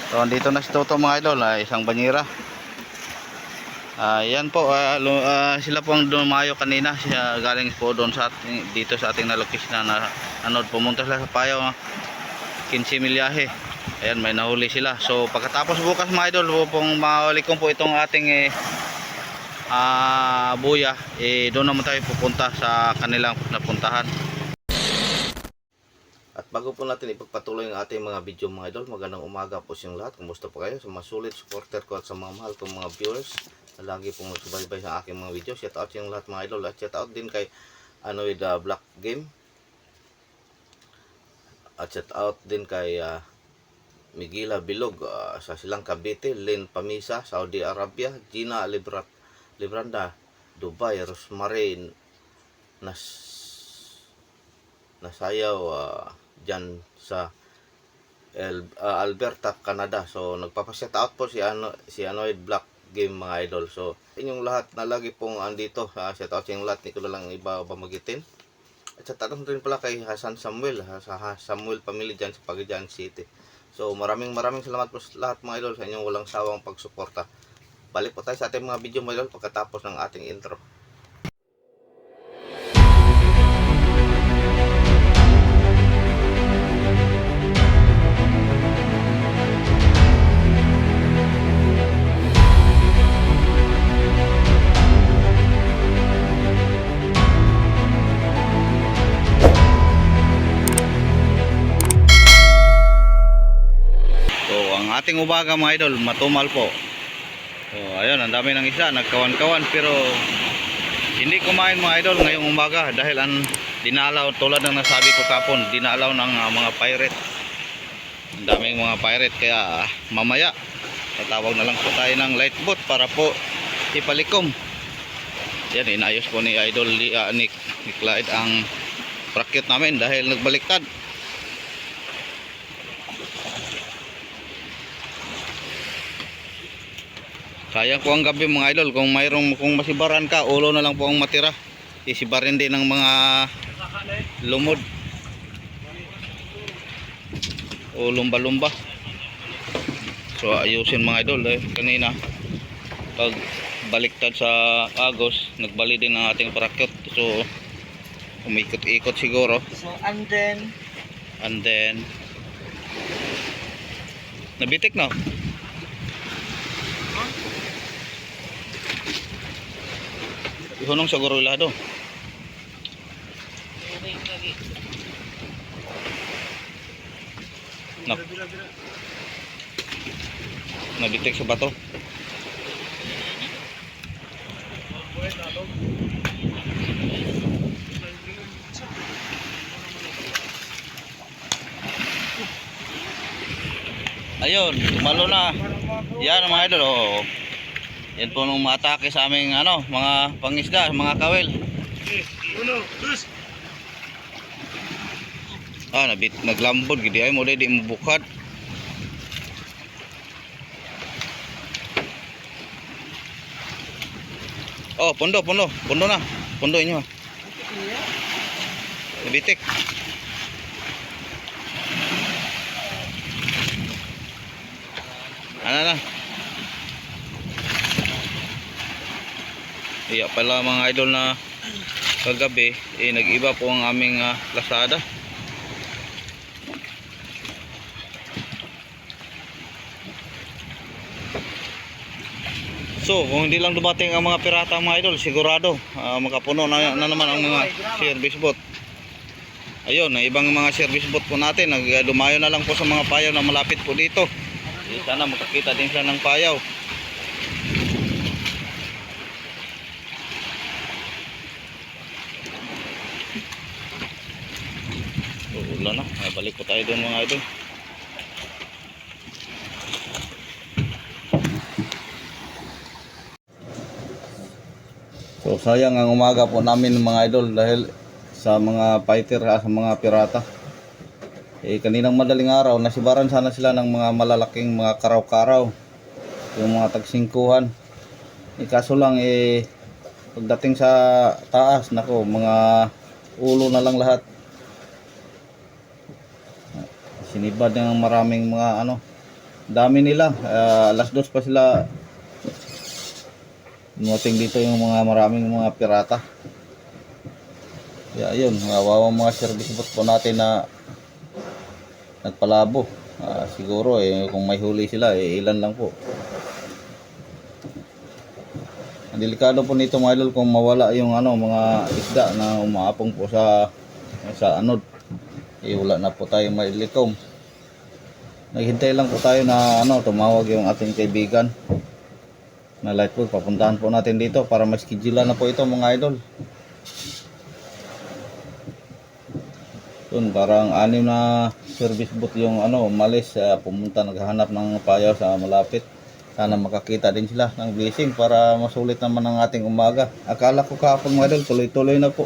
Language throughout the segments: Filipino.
So andito na si Toto mga idol, isang banyera. Yan po, sila po ang dumayo kanina, galing po doon sa dito sa ating na location na ano, pumunta sila sa Payaw, 15 milyahe. Ayan, may nahuli sila. So pagkatapos bukas mga idol, pong maulikong po itong ating buya, doon naman tayo pupunta sa kanilang napuntahan. At bago po natin ipagpatuloy ang ating mga video mga idol, magandang umaga po sa lahat. Kumusta po kayo? Sa mga sulit supporter ko at sa mga mahal kong mga viewers na lagi pong nagsubaybay sa aking mga video. Shout out sa lahat mga idol. At shout out din kay Anoid Black Game. At shout out din kay Miguela Bilog sa Silang Cavite, Lynn Pamisa, Saudi Arabia, Gina Libranda, Dubai, Rosmarin Nasayaw dyan sa Alberta, Canada. So nagpapashout out po si Anoid Black Game mga idol. So inyong lahat na lagi pong andito, shout out sa inyong lahat, hindi ko na lang iba pamagitin. At shout out rin pala kay Hasan Samuel sa Samuel Family dyan sa Pagadian City. So maraming salamat po sa lahat mga idol sa inyong walang sawang pagsuporta. Balik po tayo sa ating mga video mga idol pagkatapos ng ating intro. Ating umaga mga idol, matumal po. So ayun, ang dami ng isda, nagkawan-kawan, pero hindi kumain mga idol ngayong umaga dahil ang dinalaw, tulad ng nasabi ko kapon, dinalaw ng mga pirate. Ang daming mga pirate, kaya mamaya tatawag na lang po tayo ng light boat para po ipalikom. Yan, inayos po ni idol ni Clyde ang bracket namin dahil nagbaliktad. Sayang po ang gabi mga idol, kung masibaran ka, ulo na lang po ang matira. Isibarin din ng mga lumod o lumba-lumba. So ayusin mga idol, kanina pag baliktad sa agos, nagbali din ang ating parakyot. So umikot-ikot siguro. So and then nabitik no? Ihunong sa gorilla do. Nabitik sa bato. Ayun, tumalo na. Yan mga idol, oh. Yan po nung matake sa aming mga pangisda, mga kawel. Naglambod gidi ay mo di mabukad. Oh, pondo na. Pondo inyo. Nabitik. Ano na? Iya pala mga idol na kagabi nag-iba po ang aming lasada. So kung hindi lang dumating ang mga pirata mga idol, sigurado makapuno na naman ang mga service boat. Ayun, ibang mga service boat po natin dumayo na lang po sa mga payaw na malapit po dito. Sana makakita din sila ng payaw. Ulan na, balik po tayo doon mga idol. So sayang ang umaga po namin mga idol dahil sa mga fighter sa mga pirata. Kaninang madaling araw nasibaran sana sila ng mga malalaking mga karaw-karaw, yung mga tagsingkuhan. Kaso lang pagdating sa taas, nako, mga ulo na lang lahat. Sinibad ng maraming mga Dami nila. Alas 2 pa sila. Dumating dito yung mga maraming mga pirata. Kaya ayun, wawang mga service boat po natin na nagpalabo. Siguro kung may huli sila, ilan lang po. Ang delikado po nito mga idol kung mawala yung mga isda na umaapong po sa anod. Wala na po tayong mailikom. Naghintay lang po tayo na tumawag yung ating kaibigan na Lightboat. Papuntahan po natin dito para ma-schedule na po ito mga idol. Yun, parang 6 na service boat yung umalis, pumunta naghahanap ng payaw sa malapit. Sana makakita din sila ng blessing para masulit naman ang ating umaga. Akala ko kahapon mga idol, tuloy-tuloy na po.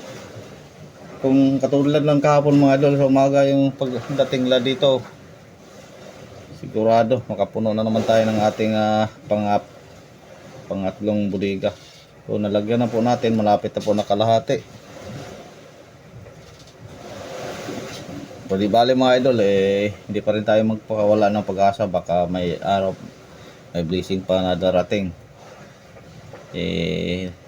Kung katulad lang kahapon mga idol sa umaga yung pagdating nila dito, sigurado makapuno na naman tayo ng ating pangatlong bodega. So nalagyan na po natin, malapit na po nakalahati. So di bali mga idol, hindi pa rin tayo magpakawala ng pag-asa, baka may araw may blessing pa na darating.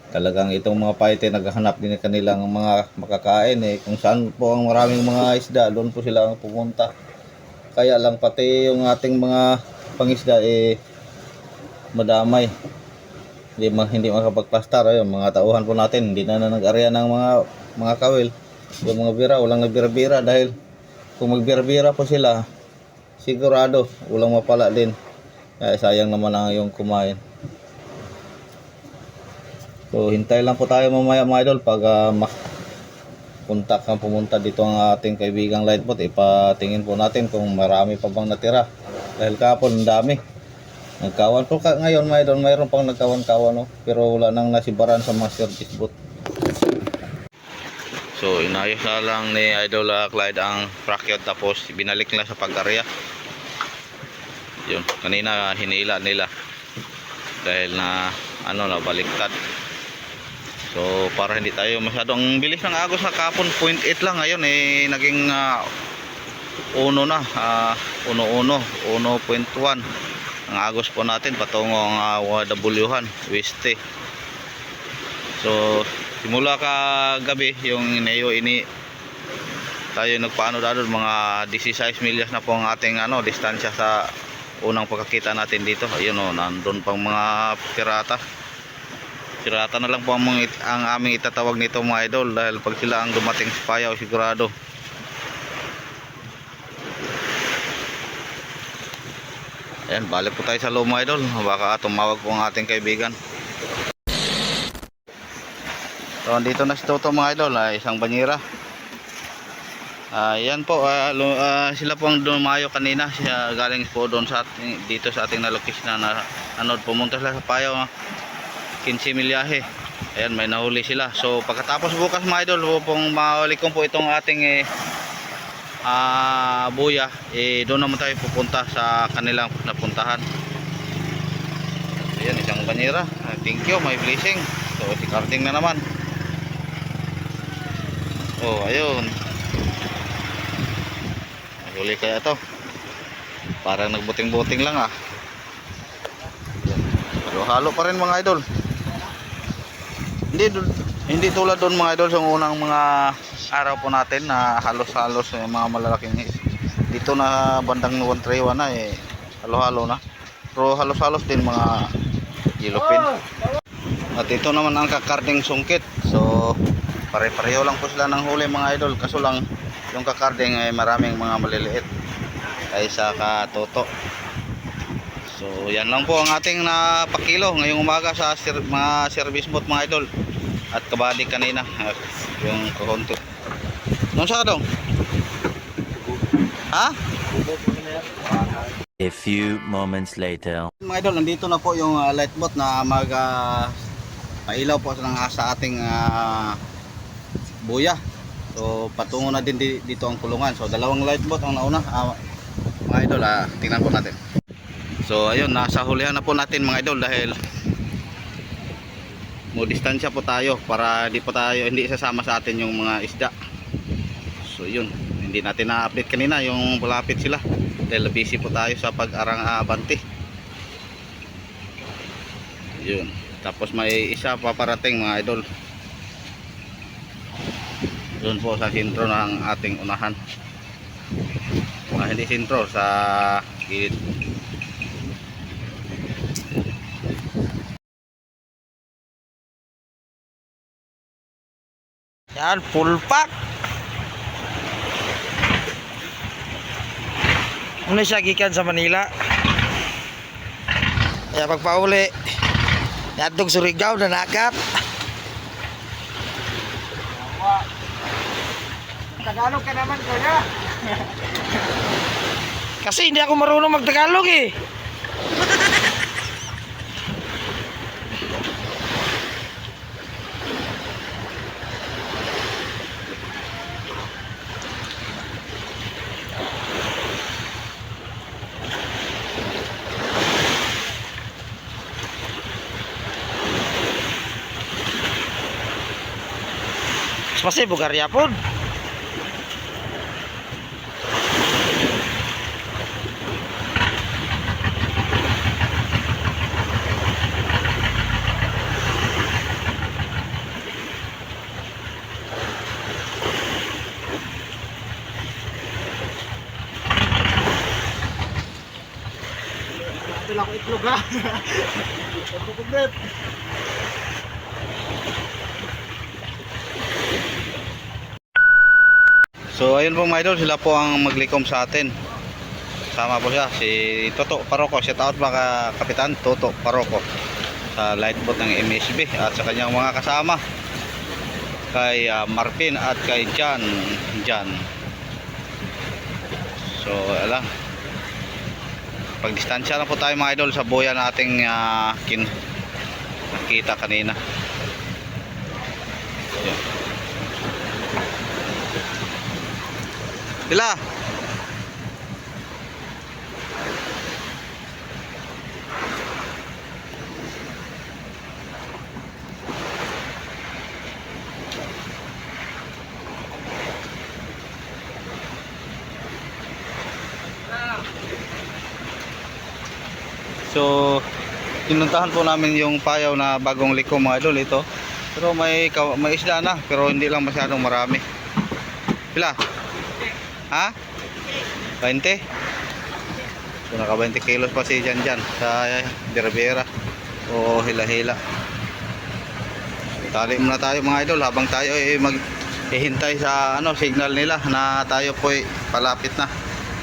Talagang itong mga paite naghahanap din ng kanilang mga makakain. Kung saan po ang maraming mga isda, doon po sila pumunta. Kaya lang pati yung ating mga pangisda madamay. Hindi makapagplastar. Ayun, mga tauhan po natin hindi na nag-area ng mga kawil. Yung mga bira, walang nagbira-bira dahil kung magbira-bira po sila, sigurado walang mapala din. Kaya sayang naman ang yung kumain. So hintay lang po tayo mamaya mga idol pag pumunta dito ang ating kaibigang Lightboat. Ipatingin po natin kung marami pa bang natira. Dahil kahapon ang dami. Nagkawan po ngayon mga idol, mayroon pang nagkawan-kawan pero wala nang nasibaran sa mga service boat. So inayos na lang ni Idol Clyde ang bracket tapos binalik nila sa pag-area. Yun, kanina hinila nila dahil na baliktad. So para hindi tayo masyadong bilis ng agos na kapon 0.8 lang ngayon naging 1 na 1.1 ang agos po natin patungo ang WH Weste. So simula kagabi yung tayo nagpaano dadol mga 16 milyas na po ang ating distansya sa unang pagkakita natin dito. Ayun nandun pang mga pirata na lang po ang aming itatawag nito mga idol dahil pag sila ang dumating sa payaw sigurado ayan, balik po tayo sa loob mga idol, baka tumawag po ang ating kaibigan. So andito na si Toto mga idol, isang banyera. Yan po, sila po ang dumayo kanina, galing po doon dito sa ating na-location na pumunta sila sa payaw 15 milyahe. Ayan, may nahuli sila. So pagkatapos bukas mga idol, pong maulikong po itong ating buya, doon naman tayo pupunta sa kanilang napuntahan. Ayan, isang banyera. Thank you, may blessing. So si Karting na naman. Oh, ayun. Huli kaya to. Parang nagbuting-buting lang Pero halo pa rin mga idol. Hindi tulad doon mga idol sa unang mga araw po natin na halos-halos yung mga malalaking dito na bandang 131 na halo-halo na. Pero halos-halos din mga yellowfin. At ito naman ang kakarding sungkit. So pare-pareho lang po sila ng huli mga idol, kaso lang yung kakarding maraming mga maliliit kaysa katoto. So yan lang po ang ating napakilo ngayong umaga sa mga service boat mga idol. At kabady kanina yung kahonto. Nung sa dong? Ha? A few moments later. Mga idol, nandito na po yung Lightboat na pailaw po sa ating buya. So patungo na din dito ang kulungan. So dalawang Lightboat ang nauna. Mga idol, tingnan po natin. So ayun, nasa hulihan na po natin mga idol dahil distansya po tayo para hindi sasama sa atin yung mga isda. So yun, hindi natin na-update kanina yung malapit sila. dahil busy po tayo sa pag-arang abante. Yun, tapos may isa paparating mga idol doon po sa sentro ng ating unahan, hindi sentro, sa gilid. Yan, full pack. Ano siya gikan sa Manila. Kaya pagpauli, yatong Surigao na nakat. Tagalog ka naman, kuya. Kasi hindi ako marunong magtagalog eh. Masih Bulgaria pun. Ito lang itlog ha. So ayun po mga idol, sila po ang maglikom sa atin. Sama po siya si Toto Paroko. Shout out mga Kapitan Toto Paroko sa lightboat ng MSB at sa kanyang mga kasama, kay Marvin at kay Jan. So alam, pagdistansya na po tayo mga idol sa buya nating nakita kanina. Yan. Sila. So, pinuntahan po namin yung payaw na bagong liko mga idol ito. Pero may isda na, pero hindi lang masyadong marami. Sila. Ha? 20? So naka 20 kilos pa si Jan sa Derabera o hila-hila. Tali muna tayo mga idol habang tayo ay maghihintay sa signal nila na tayo po ay palapit na.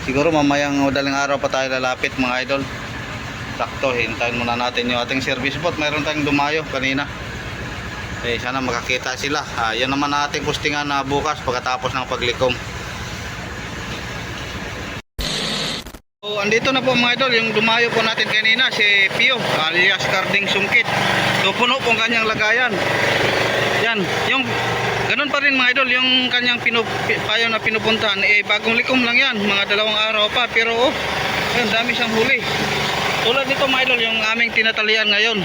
Siguro mamayang madaling araw pa tayo lalapit mga idol. Sakto, hintayin muna natin yung ating service boat. Mayroon tayong dumayo kanina. Sana makakita sila. Yan naman ating postingan na bukas pagkatapos ng paglikom. So, andito na po mga idol, yung dumayo po natin kanina, si Pio, alias Carding Sungkit. So, puno pong kanyang lagayan. Yan, yung ganun pa rin mga idol, yung kanyang payo na pinupuntahan, bagong likom lang yan, mga 2 araw pa. Pero, ayun, dami siyang huli. Tulad nito mga idol, yung aming tinatalian ngayon.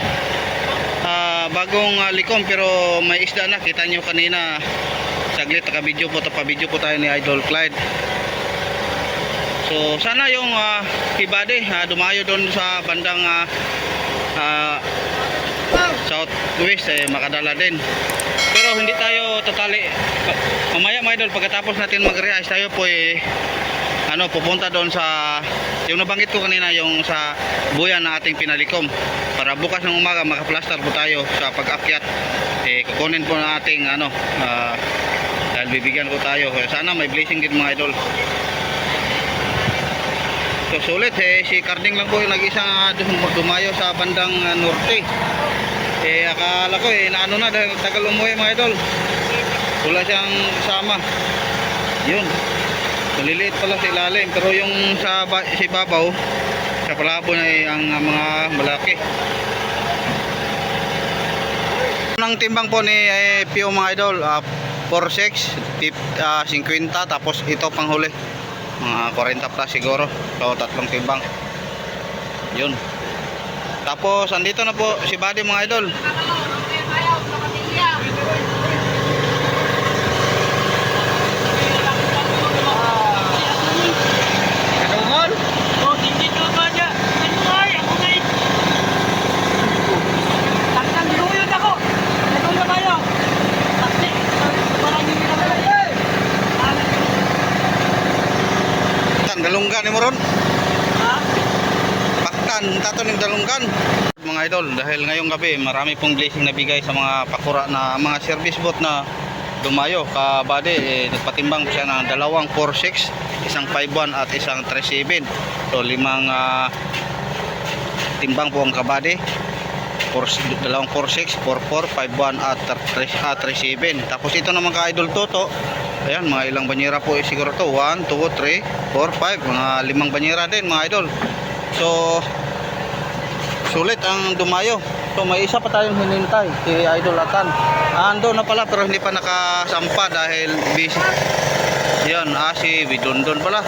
Bagong likom, pero may isda na. Kita nyo kanina, saglit, nakabidyo po tayo ni Idol Clyde. So sana yung Kibade dumayo doon sa bandang southwest makadala din. Pero hindi tayo totally mamaya mga idol, pagkatapos natin mag-realize tayo po pupunta doon sa yung nabanggit ko kanina, yung sa buya na ating pinalikom, para bukas ng umaga makaplaster po tayo sa pag-akyat. Kukunin po nating dahil bibigyan ko tayo, sana may blessing din mga idol. So sulit si Carding lang po yung nag-isa dumayo sa bandang norte. Akala ko naano na dahil tagal umuwi mga idol. Wala siyang kasama. Yun. Maliliit pala sa ilalim, pero yung sa babaw, sa palabo na ang mga malaki. Ang timbang po ni Pio mga idol, 4.6, 50, tapos ito pang huli. Mga 40 plus siguro. So 3 timbang. Yun. Tapos andito na po si Buddy mga idol. Kadungol? dalunggan, tato ng dalunggan. Mga idol, dahil ngayong gabi marami pong blessing na bigay sa mga pakura na mga service boat na dumayo kabady, nagpatimbang po siya ng dalawang 4.6, isang 5.1 at isang 3.7. So limang timbang po ang kabady, dalawang 4.6, 4.4, 5.1 at 3.7. Tapos ito naman ka idol Toto, ayan, mga ilang banyera po siguro to, 1, 2, 3, 4, 5, mga limang banyera din mga idol. So sulit ang dumayo. So may isa pa tayong hinintay, si Idol Atan. Ando na pala pero hindi pa nakasampa dahil busy. Yan, si Bidondon pala.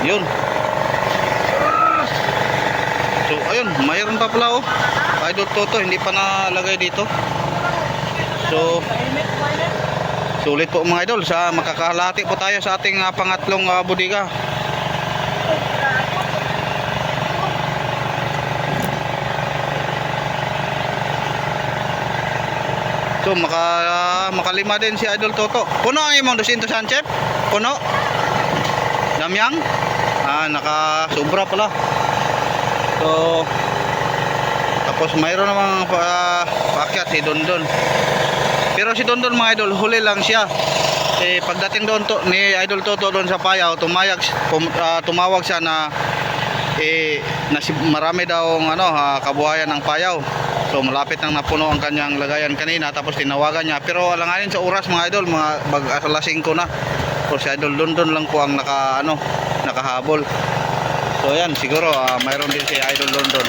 Yun. So ayun, mayroon pa pala Idol Toto, hindi pa nalagay dito. So sulit po mga idol, sa makakalahati po tayo sa ating pangatlong bodega. So makalima din si Idol Toto. Puno ang imong 200 Sanchep? Puno? Damyang? Nakasubra pala. So tapos mayroon namang paakyat si Dondon. Pero si Dondon mga idol, huli lang siya. Pagdating doon ni Idol Toto doon sa Payaw, tumawag siya na marami daw kabuhayan ng Payaw. So malapit nang napuno ang kanyang lagayan kanina, tapos tinawagan niya. Pero alanganin sa oras mga idol, mga alas 5 na. So si Idol Dondon lang po ang nakahabol. So ayan, siguro mayroon din si Idol Dondon.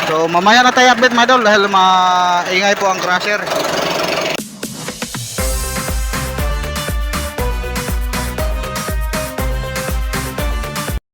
So mamaya na tayo update mga idol dahil maingay po ang crusher.